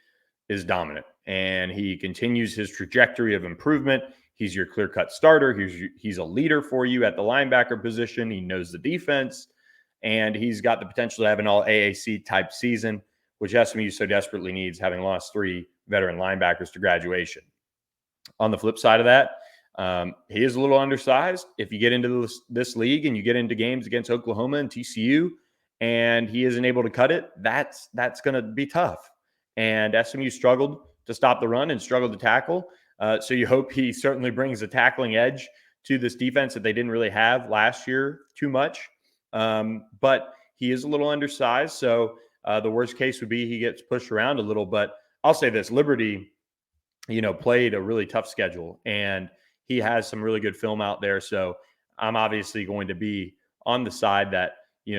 is dominant and he continues his trajectory of improvement. He's your clear-cut starter. He's a leader for you at the linebacker position. He knows the defense, and he's got the potential to have an all-AAC type season, which SMU so desperately needs, having lost 3 veteran linebackers to graduation. On the flip side of that, he is a little undersized. If you get into this league and you get into games against Oklahoma and TCU, and he isn't able to cut it, that's going to be tough. And SMU struggled to stop the run and struggled to tackle. So you hope he certainly brings a tackling edge to this defense that they didn't really have last year too much. But he is a little undersized. So the worst case would be he gets pushed around a little. But I'll say this, Liberty, played a really tough schedule, and he has some really good film out there. So I'm obviously going to be on the side that,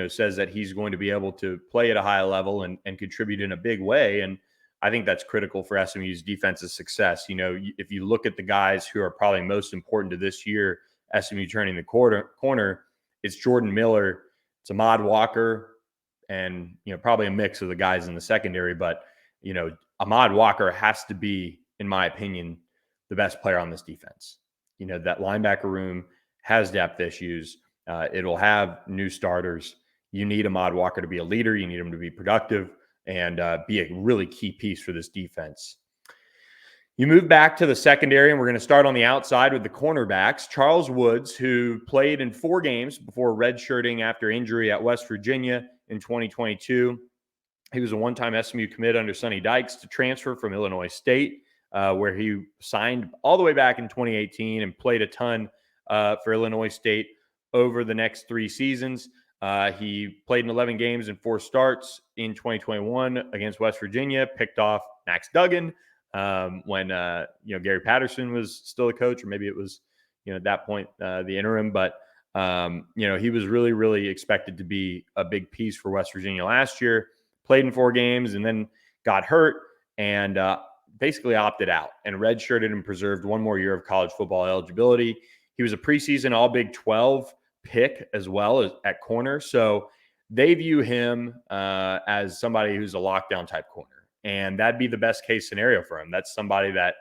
says that he's going to be able to play at a high level and contribute in a big way. And I think that's critical for SMU's defensive success. If you look at the guys who are probably most important to this year, SMU turning the corner, it's Jordan Miller, it's Ahmad Walker, and, probably a mix of the guys in the secondary. But, Ahmad Walker has to be, in my opinion, the best player on this defense. That linebacker room has depth issues. It'll have new starters. You need Ahmad Walker to be a leader. You need him to be productive and be a really key piece for this defense. You move back to the secondary, and we're going to start on the outside with the cornerbacks. Charles Woods, who played in 4 games before redshirting after injury at West Virginia in 2022. He was a one-time SMU commit under Sonny Dykes to transfer from Illinois State, where he signed all the way back in 2018 and played a ton for Illinois State over the next 3 seasons. He played in 11 games and 4 starts in 2021 against West Virginia, picked off Max Duggan when Gary Patterson was still a coach, or maybe it was at that point the interim. But he was really, really expected to be a big piece for West Virginia last year. Played in 4 games and then got hurt and basically opted out and redshirted and preserved 1 more year of college football eligibility. He was a preseason All Big 12 pick as well as at corner. So they view him as somebody who's a lockdown type corner. And that'd be the best case scenario for him. That's somebody that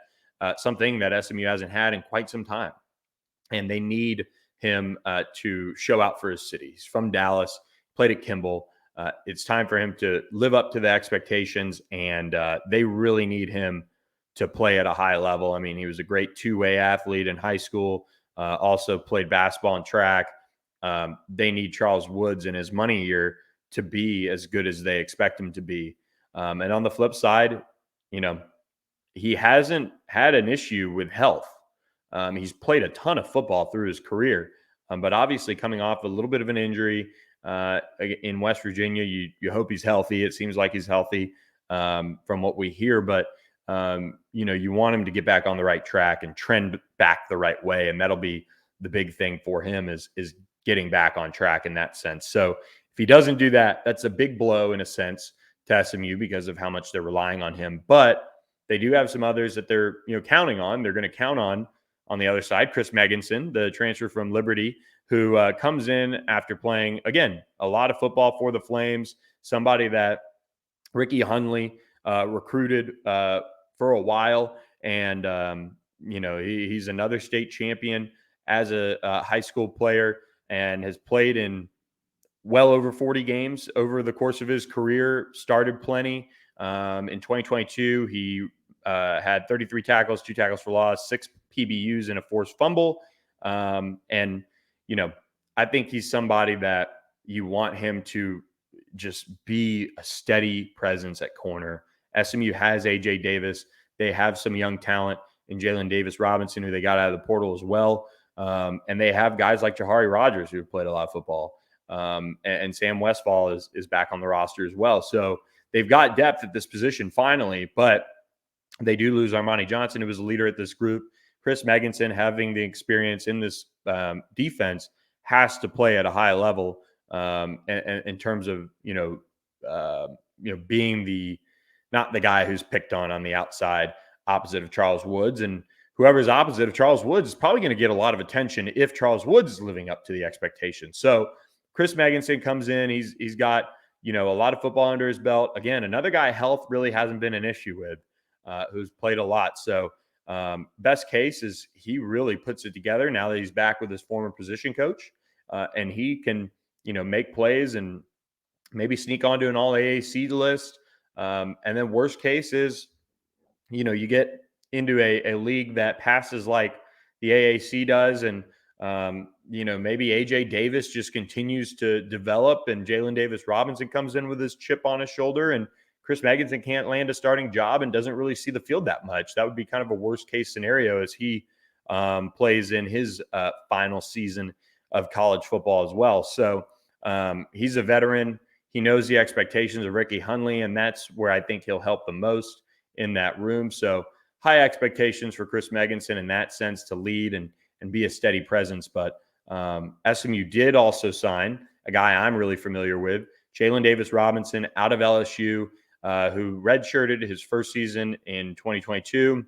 something that SMU hasn't had in quite some time. And they need him to show out for his city. He's from Dallas, played at Kimball. It's time for him to live up to the expectations, and they really need him to play at a high level. I mean, he was a great 2-way athlete in high school, also played basketball and track. They need Charles Woods in his money year to be as good as they expect him to be. And on the flip side, he hasn't had an issue with health. He's played a ton of football through his career, but obviously coming off a little bit of an injury in West Virginia, you hope he's healthy. It seems like he's healthy from what we hear, but you want him to get back on the right track and trend back the right way. And that'll be the big thing for him is getting back on track in that sense. So if he doesn't do that, that's a big blow in a sense to SMU because of how much they're relying on him. But they do have some others that they're counting on. They're going to count on the other side. Chris Megginson, the transfer from Liberty, who comes in after playing, again, a lot of football for the Flames, somebody that Ricky Hundley recruited for a while. And, he's another state champion as a high school player and has played in well over 40 games over the course of his career, started plenty. In 2022, he had 33 tackles, 2 tackles for loss, 6 PBUs, and a forced fumble. I think he's somebody that you want him to just be a steady presence at corner. SMU has A.J. Davis. They have some young talent in Jalen Davis Robinson, who they got out of the portal as well. And they have guys like Jahari Rogers, who have played a lot of football. And Sam Westfall is back on the roster as well. So they've got depth at this position finally, but they do lose Armani Johnson, who was a leader at this group. Chris Megginson, having the experience in this defense, has to play at a high level and in terms of being not the guy who's picked on the outside opposite of Charles Woods. And whoever's opposite of Charles Woods is probably going to get a lot of attention if Charles Woods is living up to the expectations. So Chris Megginson comes in. He's got a lot of football under his belt. Again, another guy health really hasn't been an issue with, who's played a lot. So best case is he really puts it together now that he's back with his former position coach, and he can make plays and maybe sneak onto an all AAC list. And then worst case is, you get into a league that passes like the AAC does. And, maybe AJ Davis just continues to develop and Jalen Davis Robinson comes in with his chip on his shoulder and Chris Megginson can't land a starting job and doesn't really see the field that much. That would be kind of a worst case scenario as he plays in his final season of college football as well. So he's a veteran. He knows the expectations of Ricky Hundley, and that's where I think he'll help the most in that room. So high expectations for Chris Megginson in that sense to lead and be a steady presence. But SMU did also sign a guy I'm really familiar with, Jalen Davis Robinson out of LSU, who redshirted his first season in 2022,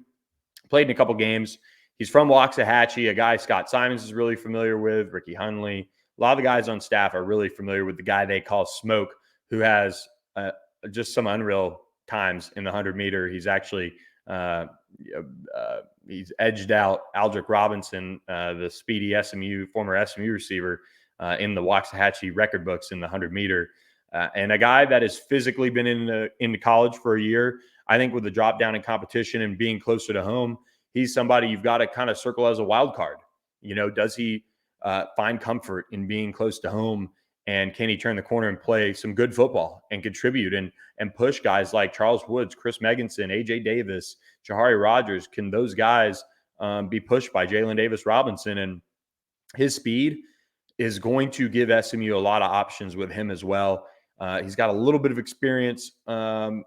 played in a couple games. He's from Waxahachie, a guy Scott Simons is really familiar with, Ricky Hundley. A lot of the guys on staff are really familiar with the guy they call Smoke, who has just some unreal times in the 100-meter. He's actually he's edged out Aldrick Robinson, the speedy former SMU receiver, in the Waxahachie record books in the 100-meter. And a guy that has physically been into college for a year. I think with the drop down in competition and being closer to home, he's somebody you've got to kind of circle as a wild card. Does he find comfort in being close to home, and can he turn the corner and play some good football and contribute and push guys like Charles Woods, Chris Megginson, AJ Davis, Jahari Rogers? Can those guys be pushed by Jalen Davis Robinson? And his speed is going to give SMU a lot of options with him as well. He's got a little bit of experience, in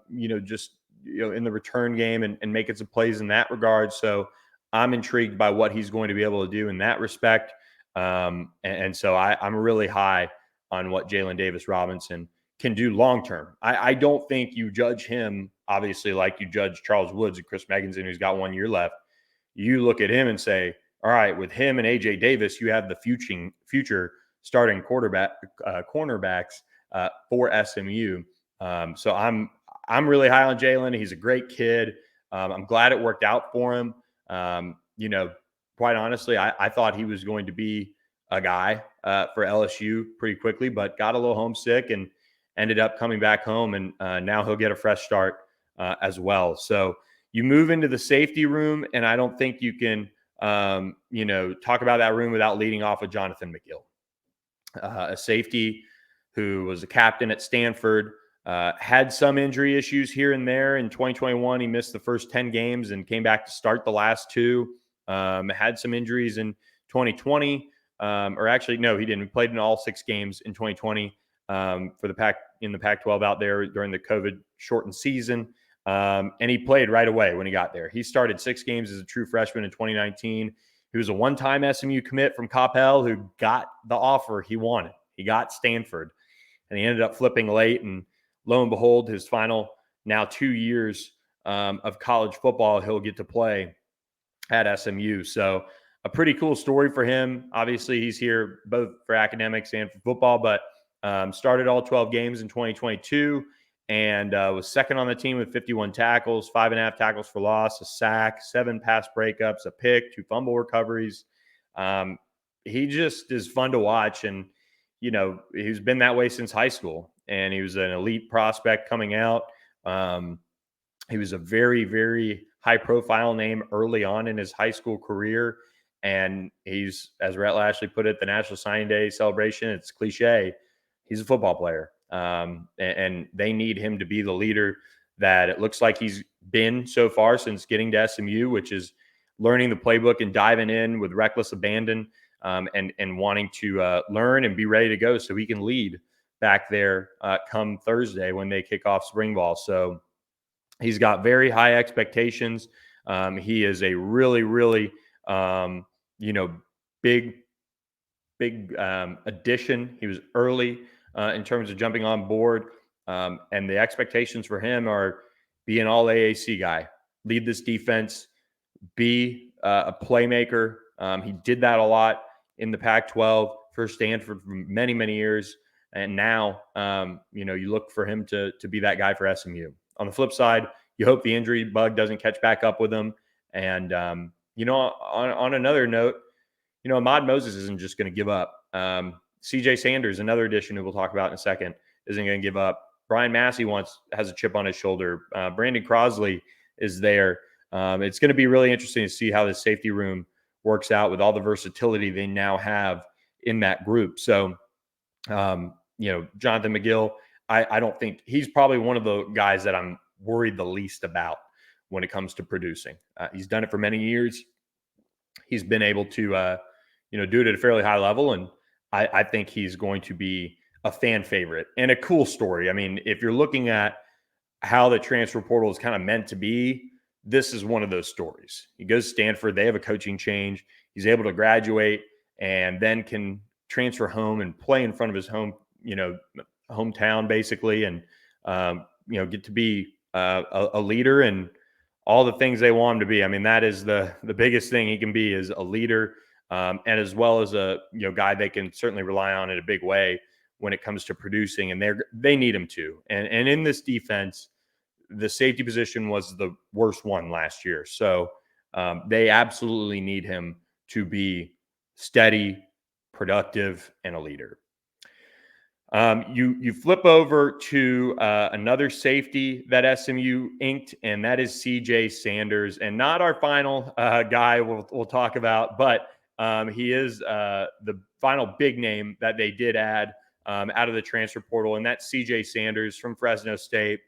the return game and making some plays in that regard. So I'm intrigued by what he's going to be able to do in that respect. And so I'm really high on what Jalen Davis Robinson can do long term. I don't think you judge him, obviously, like you judge Charles Woods and Chris Megginson, who's got 1 year left. You look at him and say, all right, with him and AJ Davis, you have the future starting cornerbacks for SMU. So I'm really high on Jalen. He's a great kid. I'm glad it worked out for him. Quite honestly, I thought he was going to be a guy for LSU pretty quickly, but got a little homesick and ended up coming back home. And now he'll get a fresh start as well. So you move into the safety room, and I don't think you can, talk about that room without leading off with Jonathan McGill, a safety who was a captain at Stanford, had some injury issues here and there. In 2021, he missed the first 10 games and came back to start the last two. Had some injuries in 2020, or actually, no, he didn't. He played in all 6 games in 2020 for the Pac-12 out there during the COVID shortened season. And he played right away when he got there. He started 6 games as a true freshman in 2019. He was a one-time SMU commit from Coppell who got the offer he wanted. He got Stanford, and he ended up flipping late. And lo and behold, his final now 2 years of college football, he'll get to play at SMU. So a pretty cool story for him. Obviously, he's here both for academics and for football, but started all 12 games in 2022 and was second on the team with 51 tackles, 5.5 tackles for loss, a sack, 7 pass breakups, a pick, 2 fumble recoveries. He just is fun to watch. And, he's been that way since high school, and he was an elite prospect coming out. He was a very, very high-profile name early on in his high school career, and he's, as Rhett Lashley put it, the National Signing Day celebration, it's cliche, he's a football player, and they need him to be the leader that it looks like he's been so far since getting to SMU, which is learning the playbook and diving in with reckless abandon, and wanting to learn and be ready to go so he can lead back there come Thursday when they kick off spring ball. So he's got very high expectations. He is a really, really, big big addition. He was early in terms of jumping on board. And the expectations for him are be an all AAC guy, lead this defense, be a playmaker. He did that a lot in the Pac-12 for Stanford for many, many years. And now, you look for him to be that guy for SMU. On the flip side, you hope the injury bug doesn't catch back up with him. And, on another note, Ahmad Moses isn't just going to give up. CJ Sanders, another addition who we'll talk about in a second, isn't going to give up. Brian Massey has a chip on his shoulder. Brandon Crosley is there. It's going to be really interesting to see how this safety room works out with all the versatility they now have in that group. So, Jonathan McGill, I don't think he's probably one of the guys that I'm worried the least about when it comes to producing. He's done it for many years. He's been able to, do it at a fairly high level. And I think he's going to be a fan favorite and a cool story. I mean, if you're looking at how the transfer portal is kind of meant to be, this is one of those stories. He goes to Stanford. They have a coaching change. He's able to graduate and then can transfer home and play in front of his hometown basically. And, get to be a leader and all the things they want him to be. I mean, that is the biggest thing he can be, is a leader. And as well as a guy they can certainly rely on in a big way when it comes to producing, and they need him to. And in this defense, the safety position was the worst one last year, so they absolutely need him to be steady, productive, and a leader. You flip over to another safety that SMU inked, and that is CJ Sanders, and not our final guy we'll talk about, but he is the final big name that they did add out of the transfer portal, and that's CJ Sanders from Fresno State.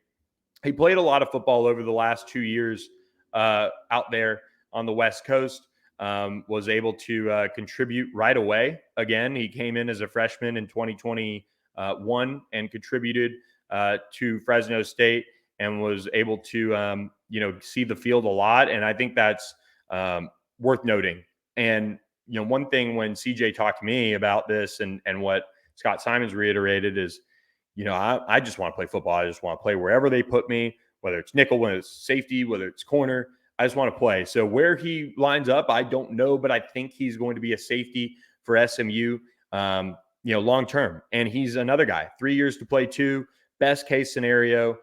He played a lot of football over the last 2 years out there on the West Coast, was able to contribute right away. Again, he came in as a freshman in 2021 and contributed to Fresno State and was able to, see the field a lot. And I think that's worth noting. And, one thing when CJ talked to me about this and what Scott Simons reiterated is, I just want to play football. I just want to play wherever they put me, whether it's nickel, whether it's safety, whether it's corner. I just want to play. So where he lines up, I don't know, but I think he's going to be a safety for SMU, long term. And he's another guy, 3 years to play too. Best case scenario,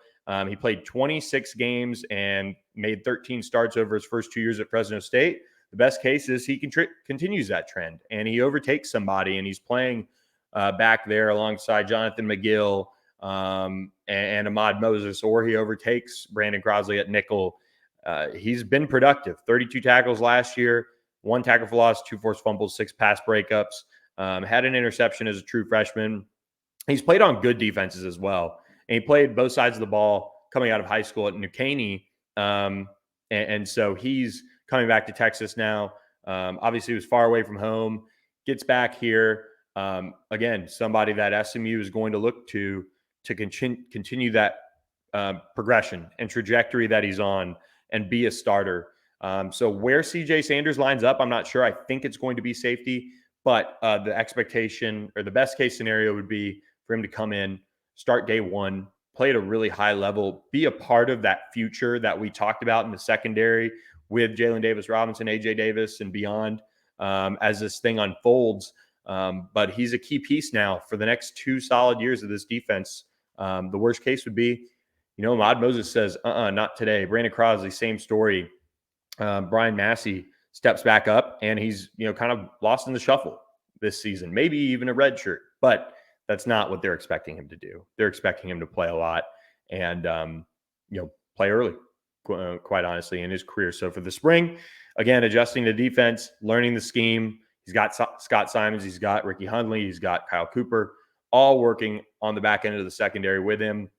he played 26 games and made 13 starts over his first 2 years at Fresno State. The best case is he continues that trend and he overtakes somebody, and he's playing back there alongside Jonathan McGill and Ahmad Moses, or he overtakes Brandon Crosley at nickel. He's been productive. 32 tackles last year, 1 tackle for loss, 2 forced fumbles, 6 pass breakups, had an interception as a true freshman. He's played on good defenses as well. And he played both sides of the ball coming out of high school at New Caney. And so he's coming back to Texas now. Obviously, he was far away from home, gets back here. Again, somebody that SMU is going to look to continue that progression and trajectory that he's on and be a starter. So where CJ Sanders lines up, I'm not sure. I think it's going to be safety, but the expectation or the best case scenario would be for him to come in, start day one, play at a really high level, be a part of that future that we talked about in the secondary with Jalen Davis Robinson, AJ Davis, and beyond as this thing unfolds. But he's a key piece now for the next 2 solid years of this defense. The worst case would be, Ahmad Moses says, not today. Brandon Crosley, same story. Brian Massey steps back up, and he's, kind of lost in the shuffle this season, maybe even a red shirt, but that's not what they're expecting him to do. They're expecting him to play a lot and, play early, quite honestly, in his career. So for the spring, again, adjusting the defense, learning the scheme. He's got Scott Simons, he's got Ricky Hundley, he's got Kyle Cooper, all working on the back end of the secondary with him.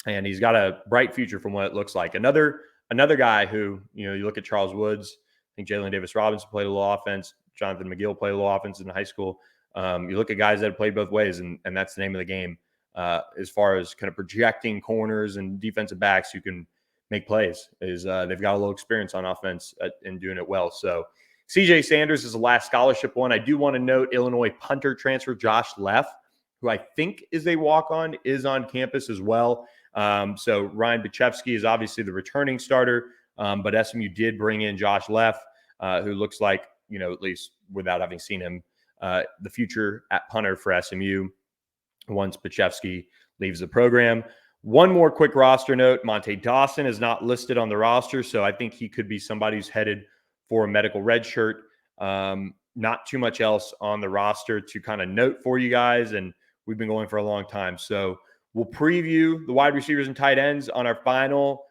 And he's got a bright future from what it looks like. Another guy who, you look at Charles Woods, I think Jalen Davis Robinson played a little offense. Jonathan McGill played a little offense in high school. You look at guys that have played both ways, and that's the name of the game as far as kind of projecting corners and defensive backs who can make plays. They've got a little experience on offense and doing it well. So CJ Sanders is the last scholarship one. I do want to note Illinois punter transfer Josh Leff, who I think is a walk-on, is on campus as well. So Ryan Bachevsky is obviously the returning starter, but SMU did bring in Josh Leff, who looks like, at least without having seen him, the future at punter for SMU once Bachevsky leaves the program. One more quick roster note. Monte Dawson is not listed on the roster, so I think he could be somebody who's headed for a medical red shirt. Not too much else on the roster to kind of note for you guys, and we've been going for a long time. So we'll preview the wide receivers and tight ends on our final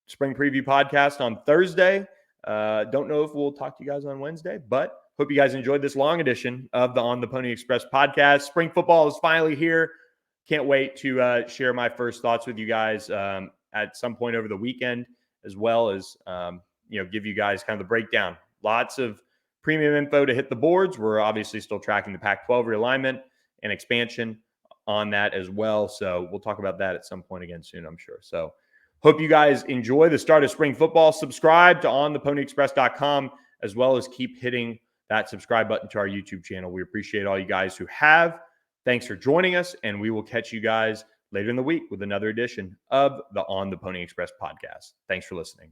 spring preview podcast on Thursday. Don't know if we'll talk to you guys on Wednesday, but hope you guys enjoyed this long edition of the On the Pony Express podcast. Spring football is finally here. Can't wait to share my first thoughts with you guys at some point over the weekend, as well as give you guys kind of the breakdown. Lots of premium info to hit the boards. We're obviously still tracking the Pac-12 realignment and expansion on that as well. So we'll talk about that at some point again soon, I'm sure. So hope you guys enjoy the start of spring football. Subscribe to ontheponyexpress.com, as well as keep hitting that subscribe button to our YouTube channel. We appreciate all you guys who have. Thanks for joining us, and we will catch you guys later in the week with another edition of the On the Pony Express podcast. Thanks for listening.